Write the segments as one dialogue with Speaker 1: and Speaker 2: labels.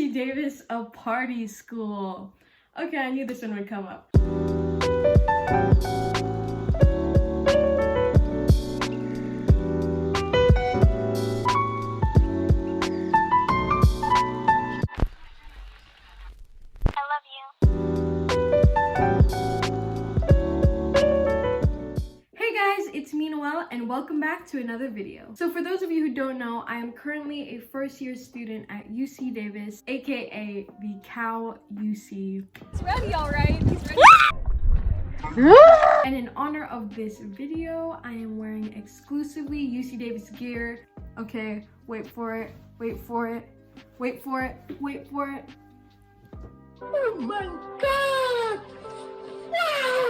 Speaker 1: UC Davis a party school? Okay, I knew this one would come up. It's me, Noelle, and welcome back to another video. So for those of you who don't know, I am currently a first-year student at UC Davis, aka the Cow UC.
Speaker 2: It's ready, all right? He's ready.
Speaker 1: And in honor of this video, I am wearing exclusively UC Davis gear. Okay, wait for it, wait for it, wait for it, wait for it. Oh my God!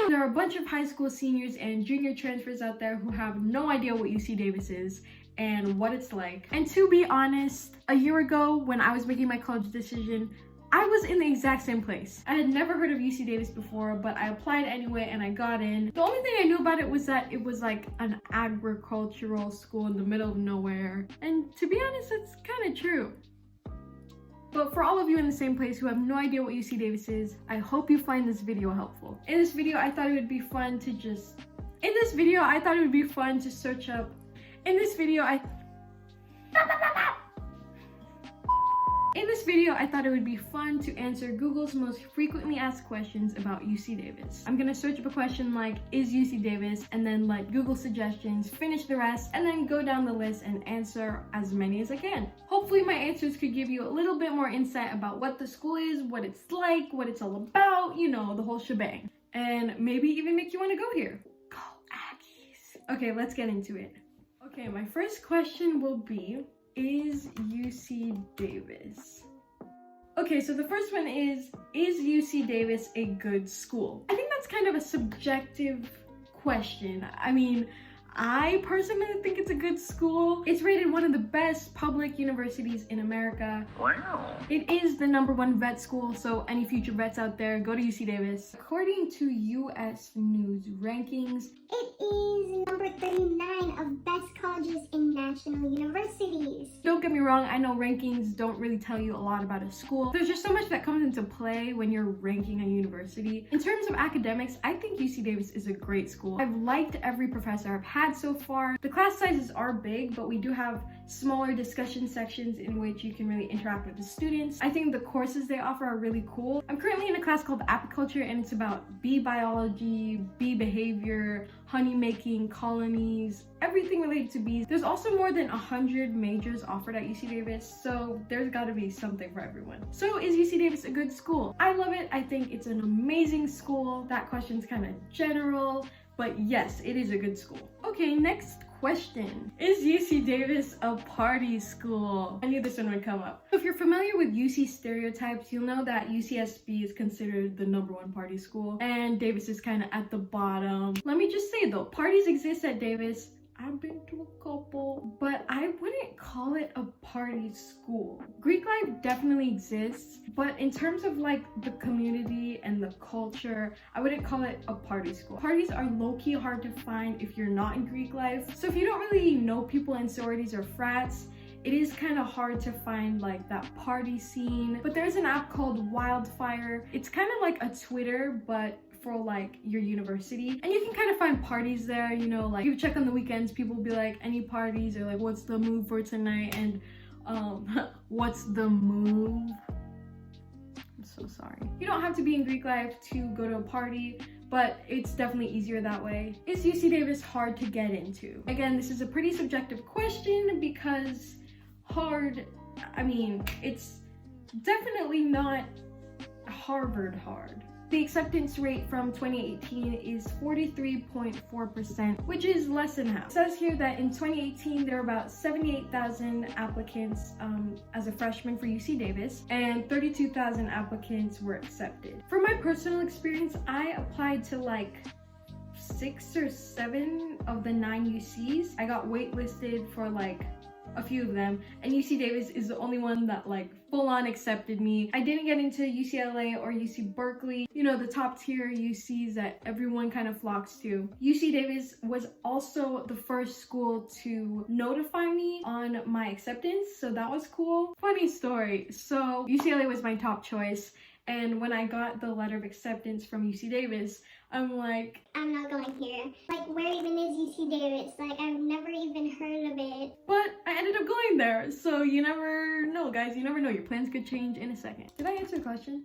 Speaker 1: There are a bunch of high school seniors and junior transfers out there who have no idea what UC Davis is and what it's like. And to be honest, a year ago when I was making my college decision, I was in the exact same place. I had never heard of UC Davis before, but I applied anyway and I got in. The only thing I knew about it was that it was like an agricultural school in the middle of nowhere. And to be honest, that's kind of true. But for all of you in the same place who have no idea what UC Davis is, I hope you find this video helpful. In this video, I thought it would be fun to search up. In this video, I thought it would be fun to answer Google's most frequently asked questions about UC Davis. I'm gonna search up a question like, is UC Davis? And then let Google suggestions finish the rest, and then go down the list and answer as many as I can. Hopefully my answers could give you a little bit more insight about what the school is, what it's like, what it's all about, you know, the whole shebang. And maybe even make you want to go here. Go Aggies! Okay, let's get into it. Okay, my first question will be, is UC Davis? Okay, so the first one is UC Davis a good school? I think that's kind of a subjective question. I mean, I personally think it's a good school. It's rated one of the best public universities in America.
Speaker 3: Wow.
Speaker 1: It is the #1 vet school, so any future vets out there, go to UC Davis. According to US News rankings,
Speaker 4: it is number 39 of best colleges in national universities.
Speaker 1: Don't get me wrong, I know rankings don't really tell you a lot about a school. There's just so much that comes into play when you're ranking a university. In terms of academics, I think UC Davis is a great school. I've liked every professor I've had so far. The class sizes are big, but we do have smaller discussion sections in which you can really interact with the students. I think the courses they offer are really cool. I'm currently in a class called apiculture, and it's about bee biology, bee behavior, honey making, colonies, everything related to bees. There's also more than 100 majors offered at UC Davis, so there's gotta be something for everyone. So is UC Davis a good school? I love it. I think it's an amazing school. That question's kind of general, but yes, it is a good school. Okay, next question. Is UC Davis a party school? I knew this one would come up. If you're familiar with UC stereotypes, you'll know that UCSB is considered the #1 party school, and Davis is kind of at the bottom. Let me just say though, parties exist at Davis. I've been to a couple, but I wouldn't call it a party school. Greek life definitely exists, but in terms of like the community and the culture, I wouldn't call it a party school. Parties are low-key hard to find if you're not in Greek life. So if you don't really know people in sororities or frats, it is kind of hard to find like that party scene. But there's an app called Wildfire. It's kind of like a Twitter, but for like your university, and you can kind of find parties there, you know, like you check on the weekends, people will be like, any parties, or like, what's the move for tonight? And what's the move? I'm so sorry. You don't have to be in Greek life to go to a party, but it's definitely easier that way. Is UC Davis hard to get into? Again, this is a pretty subjective question because hard, I mean, it's definitely not Harvard hard. The acceptance rate from 2018 is 43.4%, which is less than half. It says here that in 2018, there were about 78,000 applicants as a freshman for UC Davis, and 32,000 applicants were accepted. From my personal experience, I applied to like 6 or 7 of the 9 UCs. I got waitlisted for like a few of them, and UC Davis is the only one that like full on accepted me. I didn't get into UCLA or UC Berkeley, you know, the top tier UCs that everyone kind of flocks to. UC Davis was also the first school to notify me on my acceptance, so that was cool. Funny story, so UCLA was my top choice, and when I got the letter of acceptance from UC Davis, I'm like,
Speaker 4: I'm not going here. Like, where even is UC Davis? Like, I've never even heard of it.
Speaker 1: but I ended up going there. So you never know, guys. You never know. Your plans could change in a second. Did I answer the question?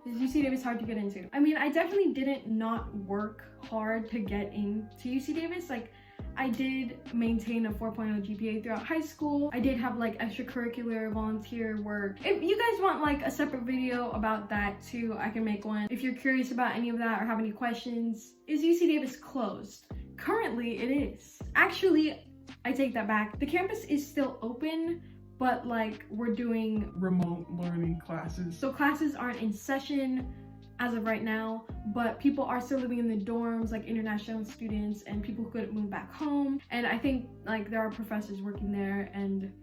Speaker 1: Is UC Davis hard to get into? I mean, I definitely didn't not work hard to get into UC Davis. Like, I did maintain a 4.0 GPA throughout high school. I did have like extracurricular volunteer work. If you guys want like a separate video about that too, I can make one. If you're curious about any of that or have any questions. Is UC Davis closed? Currently it is. Actually, I take that back. The campus is still open, but like we're doing
Speaker 3: remote learning classes.
Speaker 1: so classes aren't in session as of right now, but people are still living in the dorms, like international students and people who couldn't move back home. And I think like there are professors working there, and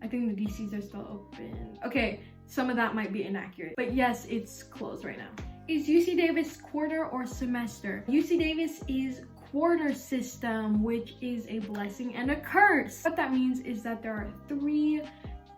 Speaker 1: I think the DCs are still open. Okay, some of that might be inaccurate, but yes, it's closed right now. Is UC Davis quarter or semester? UC Davis is quarter system, which is a blessing and a curse. What that means is that there are 3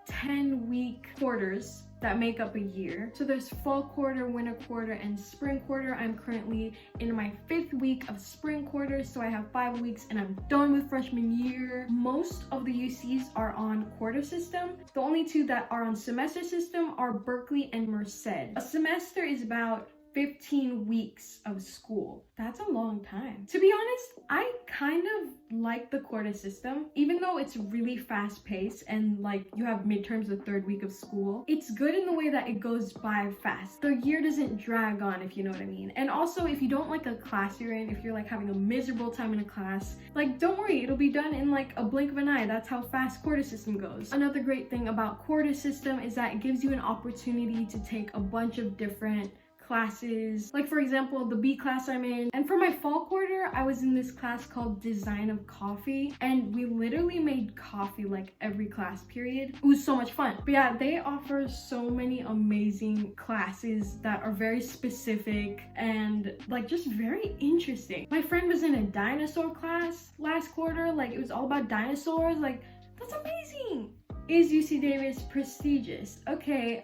Speaker 1: 10-week quarters that make up a year. So there's fall quarter, winter quarter, and spring quarter. I'm currently in my 5th week of spring quarter, so I have 5 weeks and I'm done with freshman year. Most of the UCs are on quarter system. The only 2 that are on semester system are Berkeley and Merced. A semester is about 15 weeks of school. That's a long time. To be honest, I kind of like the quarter system, even though it's really fast paced and like you have midterms the 3rd week of school. It's good in the way that it goes by fast. The year doesn't drag on, if you know what I mean. And also, if you don't like a class you're in, if you're like having a miserable time in a class, like don't worry, it'll be done in like a blink of an eye. That's how fast quarter system goes. Another great thing about quarter system is that it gives you an opportunity to take a bunch of different classes, like for example the B class I'm in. And for my fall quarter, I was in this class called Design of Coffee, and we literally made coffee like every class period. It was so much fun. But yeah, they offer so many amazing classes that are very specific and like just very interesting. My friend was in a dinosaur class last quarter, like it was all about dinosaurs. Like, that's amazing. Is UC Davis prestigious? Okay,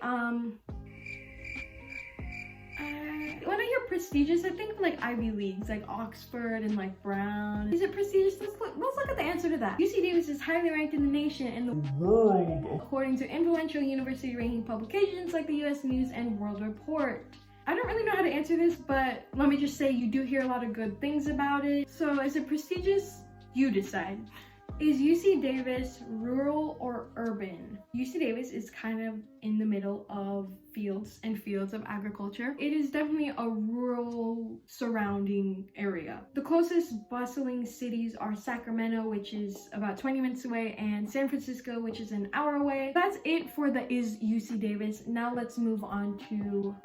Speaker 1: when I hear prestigious, I think of like Ivy Leagues, like Oxford and like Brown. Is it prestigious? Let's look at the answer to that. UC Davis is highly ranked in the nation and the world, according to influential university ranking publications like the US News and World Report. I don't really know how to answer this, but let me just say you do hear a lot of good things about it. So is it prestigious? You decide. Is UC Davis rural or urban? UC Davis is kind of in the middle of fields of agriculture. It is definitely a rural surrounding area. The closest bustling cities are Sacramento, which is about 20 minutes away, and San Francisco, which is an hour away. That's it for the Is UC Davis. Now let's move on to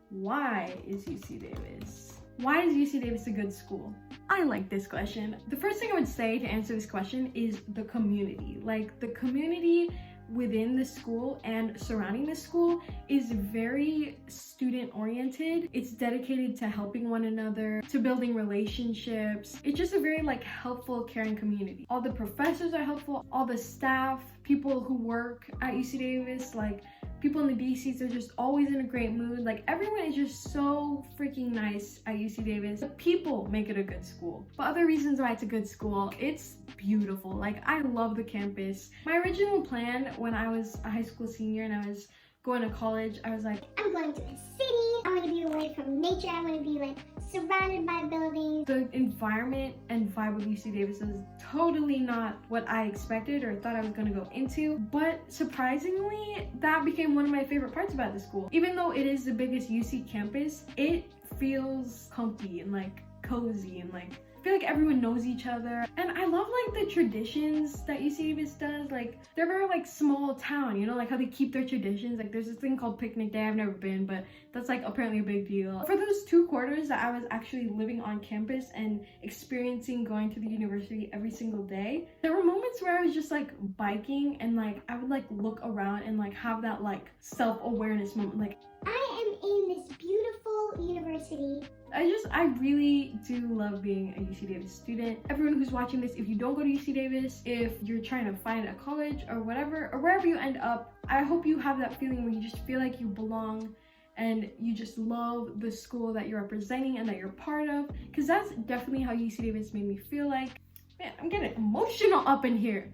Speaker 1: why is UC Davis? Why is UC Davis a good school? I like this question. The first thing I would say to answer this question is the community. Like, the community within the school and surrounding the school is very student oriented. It's dedicated to helping one another, to building relationships. It's just a very like helpful, caring community. All the professors are helpful, all the staff, people who work at UC Davis, like people in the DCs are just always in a great mood. Like, everyone is just so freaking nice at UC Davis. The people make it a good school. But other reasons why it's a good school, it's beautiful. Like, I love the campus. My original plan when I was a high school senior and I was going to college, I was like,
Speaker 4: I'm going to the city. I want to be away from nature. I want to be like surrounded by buildings.
Speaker 1: The environment and vibe of UC Davis is totally not what I expected or thought I was going to go into, but surprisingly, that became one of my favorite parts about the school. Even though it is the biggest UC campus, it feels comfy and like cozy and like feel like everyone knows each other. And I love like the traditions that UC Davis does. Like they're very like small town, you know, like how they keep their traditions. Like there's this thing called picnic day. I've never been, but that's like apparently a big deal. For those 2 quarters that I was actually living on campus and experiencing going to the university every single day, there were moments where I was just like biking and like I would like look around and like have that like self-awareness moment. Like
Speaker 4: I am in this beautiful university.
Speaker 1: I really do love being a UC Davis student. Everyone who's watching this, if you don't go to UC Davis, if you're trying to find a college or whatever, or wherever you end up, I hope you have that feeling where you just feel like you belong and you just love the school that you're representing and that you're part of, because that's definitely how UC Davis made me feel like. Man, I'm getting emotional up in here.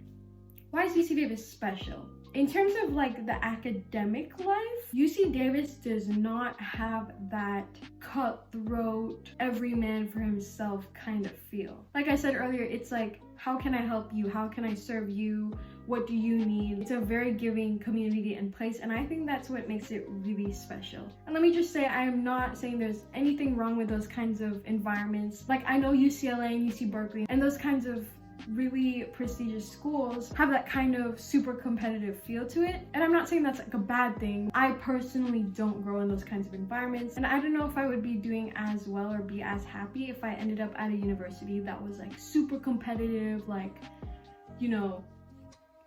Speaker 1: Why is UC Davis special? In terms of like the academic life, UC Davis does not have that cutthroat, every man for himself kind of feel. Like I said earlier, it's like, how can I help you? How can I serve you? What do you need? It's a very giving community and place, and I think that's what makes it really special. And let me just say, I am not saying there's anything wrong with those kinds of environments. Like I know UCLA and UC Berkeley and those kinds of really prestigious schools have that kind of super competitive feel to it, and I'm not saying that's like a bad thing. I personally don't grow in those kinds of environments, and I don't know if I would be doing as well or be as happy if I ended up at a university that was like super competitive, like, you know,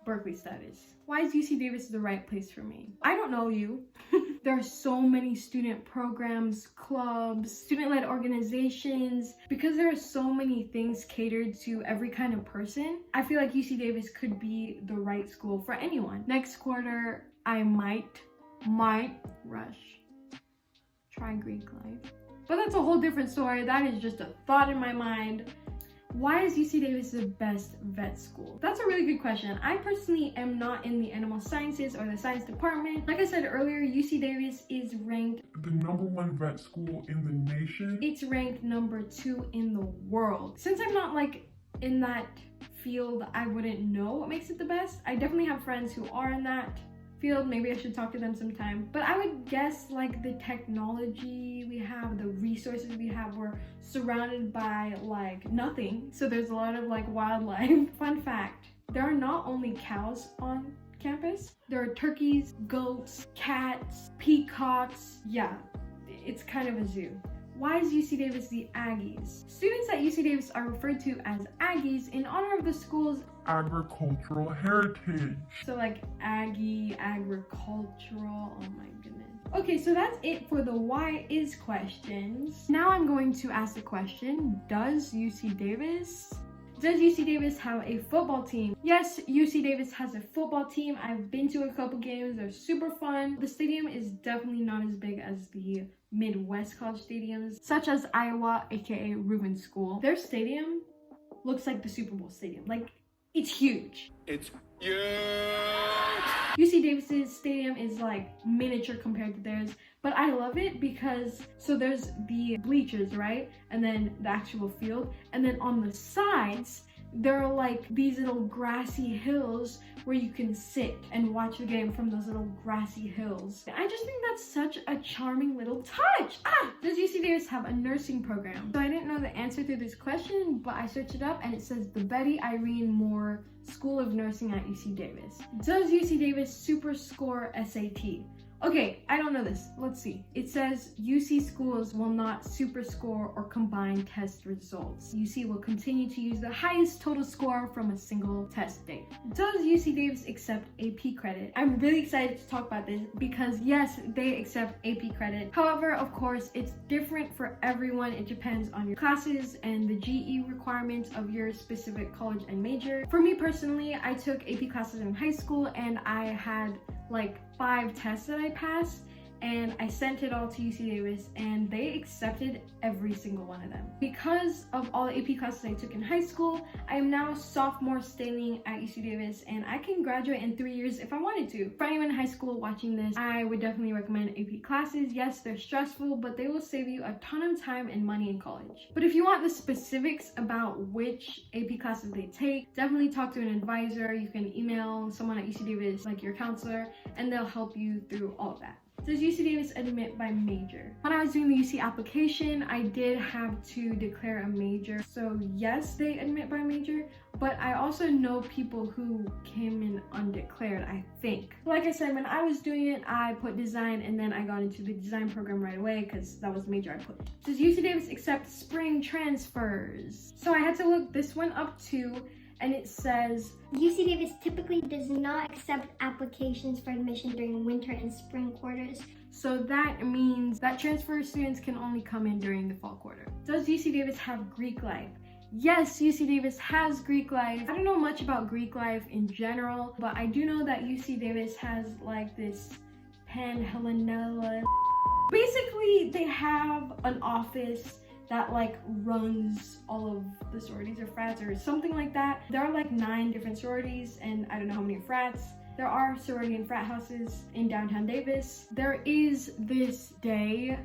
Speaker 1: Berkeley status. Why is UC Davis the right place for me? I don't know you. There are so many student programs, clubs, student-led organizations. Because there are so many things catered to every kind of person, I feel like UC Davis could be the right school for anyone. Next quarter, I might rush, try Greek life. But that's a whole different story. That is just a thought in my mind. Why is UC Davis the best vet school? That's a really good question. I personally am not in the animal sciences or the science department. Like I said earlier, UC Davis is ranked
Speaker 3: The #1 vet school in the nation.
Speaker 1: It's ranked number 2 in the world. Since I'm not like in that field, I wouldn't know what makes it the best. I definitely have friends who are in that field. Maybe I should talk to them sometime. But I would guess like the technology we have, the resources we have, we're surrounded by like nothing. So there's a lot of like wildlife. Fun fact, there are not only cows on campus, there are turkeys, goats, cats, peacocks. Yeah, it's kind of a zoo. Why is UC Davis the Aggies? Students at UC Davis are referred to as Aggies in honor of the school's
Speaker 3: Agricultural heritage.
Speaker 1: So like Aggie, agricultural, oh my goodness. Okay, so that's it for the why is questions. Now I'm going to ask the question, does UC Davis have a football team? Yes, UC Davis has a football team. I've been to a couple games, they're super fun. The stadium is definitely not as big as the Midwest college stadiums, such as Iowa, aka Reuben School. Their stadium looks like the Super Bowl stadium. Like, it's huge.
Speaker 5: It's huge!
Speaker 1: UC Davis's stadium is like miniature compared to theirs, but I love it because, so there's the bleachers, right? And then the actual field, and then on the sides, there are like these little grassy hills where you can sit and watch the game from those little grassy hills. I just think that's such a charming little touch. Does UC Davis have a nursing program? So I didn't know the answer to this question, but I searched it up and it says the Betty Irene Moore School of Nursing at UC Davis. Does UC Davis super score SAT? Okay, I don't know this. Let's see. It says UC schools will not super score or combine test results. UC will continue to use the highest total score from a single test date. Does UC Davis accept AP credit? I'm really excited to talk about this because yes, they accept AP credit. However, of course, it's different for everyone. It depends on your classes and the GE requirements of your specific college and major. For me personally, I took AP classes in high school and I had like 5 tests that I passed, and I sent it all to UC Davis and they accepted every single one of them. Because of all the AP classes I took in high school, I am now sophomore studying at UC Davis and I can graduate in 3 years if I wanted to. For anyone in high school watching this, I would definitely recommend AP classes. Yes, they're stressful, but they will save you a ton of time and money in college. But if you want the specifics about which AP classes they take, definitely talk to an advisor. You can email someone at UC Davis, like your counselor, and they'll help you through all of that. Does UC Davis admit by major? When I was doing the UC application, I did have to declare a major. So yes, they admit by major, but I also know people who came in undeclared, I think. Like I said, when I was doing it, I put design and then I got into the design program right away because that was the major I put. Does UC Davis accept spring transfers? So I had to look this one up too, and it says,
Speaker 4: UC Davis typically does not accept applications for admission during winter and spring quarters.
Speaker 1: so that means that transfer students can only come in during the fall quarter. Does UC Davis have Greek life? Yes, UC Davis has Greek life. I don't know much about Greek life in general, but I do know that UC Davis has like this Panhellenella. Basically, they have an office that like runs all of the sororities or frats or something like that. There are like 9 different sororities and I don't know how many frats. There are sorority and frat houses in downtown Davis. There is this day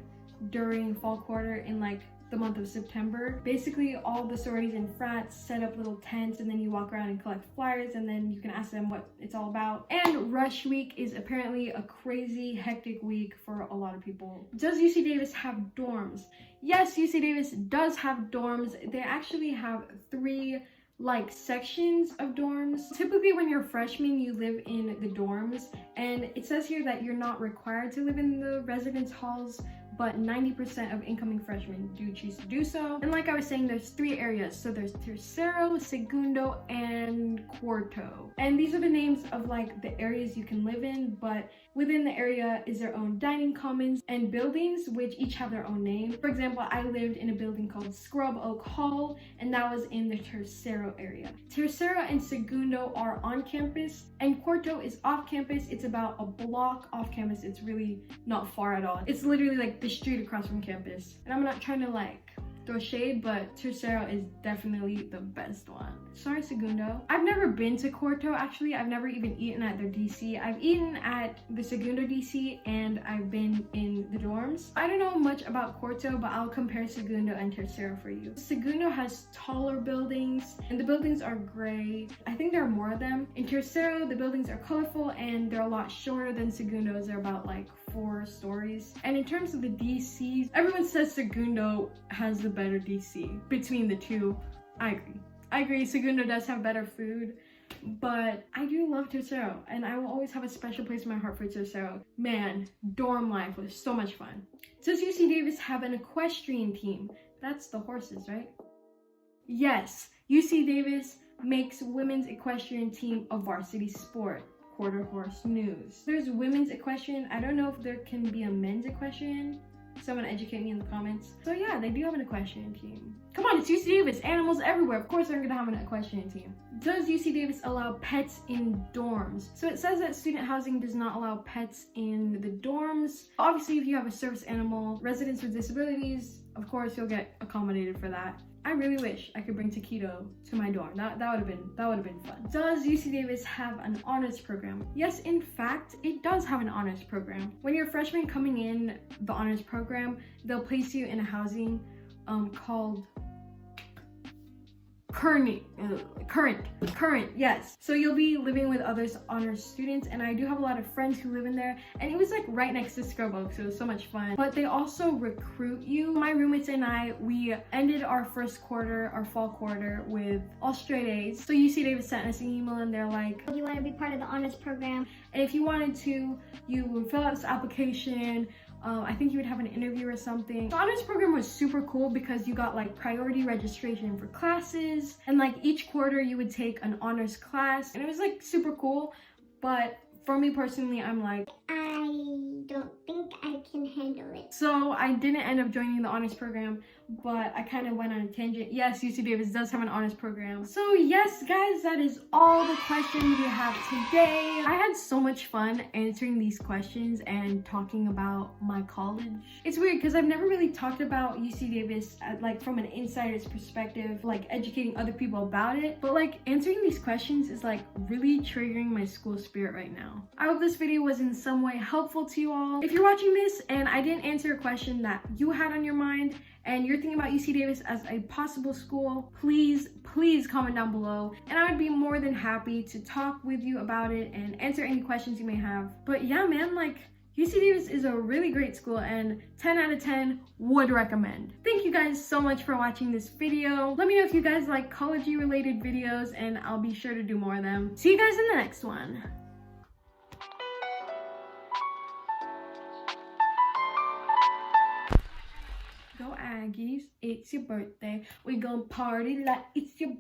Speaker 1: during fall quarter in like the month of September. Basically, all the sororities and frats set up little tents and then you walk around and collect flyers and then you can ask them what it's all about. And rush week is apparently a crazy hectic week for a lot of people. Does UC Davis have dorms? Yes, UC Davis does have dorms. They actually have 3 like sections of dorms. Typically when you're a freshman, you live in the dorms, and it says here that you're not required to live in the residence halls, but 90% of incoming freshmen do choose to do so. And like I was saying, there's 3 areas. So there's Tercero, Segundo, and Cuarto. And these are the names of like the areas you can live in, but within the area is their own dining commons and buildings, which each have their own name. For example, I lived in a building called Scrub Oak Hall, and that was in the Tercero area. Tercero and Segundo are on campus, and Cuarto is off campus. It's about a block off campus. It's really not far at all. It's literally like the street across from campus. And I'm not trying to like throw shade, but Tercero is definitely the best one. Sorry, Segundo. I've never been to Cuarto, actually. I've never even eaten at their DC. I've eaten at the Segundo DC and I've been in the dorms. I don't know much about Cuarto, but I'll compare Segundo and Tercero for you. Segundo has taller buildings and the buildings are gray. I think there are more of them. In Tercero, the buildings are colorful and they're a lot shorter than Segundo's. They're about like 4 stories. And in terms of the DCs, everyone says Segundo has the better DC. Between the two, I agree, Segundo does have better food, but I do love Tercero, and I will always have a special place in my heart for Tercero. Man, dorm life was so much fun. Does UC Davis have an equestrian team? That's the horses, right? Yes, UC Davis makes women's equestrian team a varsity sport. Quarter Horse News. There's women's equestrian. I don't know if there can be a men's equestrian. Someone educate me in the comments. So yeah, they do have an equestrian team. Come on, it's UC Davis. Animals everywhere. Of course they're gonna have an equestrian team. Does UC Davis allow pets in dorms? So it says that student housing does not allow pets in the dorms. Obviously, if you have a service animal, residents with disabilities, of course you'll get accommodated for that. I really wish I could bring taquito to my dorm. That would have been fun. Does UC Davis have an honors program? Yes, in fact, it does have an honors program. When you're a freshman coming in the honors program, they'll place you in a housing called current, yes. So you'll be living with other honors students, and I do have a lot of friends who live in there, and it was like right next to Scrub Oak, so it was so much fun. But they also recruit you. My roommates and I, we ended our first quarter, our fall quarter, with all straight A's. So UC Davis sent us an email and they're like,
Speaker 4: Do you want to be part of the honors program?
Speaker 1: and if you wanted to, you would fill out this application. I think you would have an interview or something. The honors program was super cool because you got like priority registration for classes, and like each quarter you would take an honors class, and it was like super cool. But for me personally, I'm like,
Speaker 4: I don't think I can handle it.
Speaker 1: so I didn't end up joining the honors program, but I kind of went on a tangent. Yes, UC Davis does have an honors program. So yes, guys, that is all the questions we have today. I had so much fun answering these questions and talking about my college. It's weird because I've never really talked about UC Davis like from an insider's perspective, like educating other people about it. But like answering these questions is like really triggering my school spirit right now. I hope this video was in some way helpful to you all. If you're watching this and I didn't answer a question that you had on your mind and you're thinking about UC Davis as a possible school, please comment down below, and I would be more than happy to talk with you about it and answer any questions you may have. But yeah, man, like, UC Davis is a really great school and 10 out of 10 would recommend. Thank you guys so much for watching this video. Let me know if you guys like college-y related videos and I'll be sure to do more of them. See you guys in the next one. Go Aggies, it's your birthday. We gonna party like it's your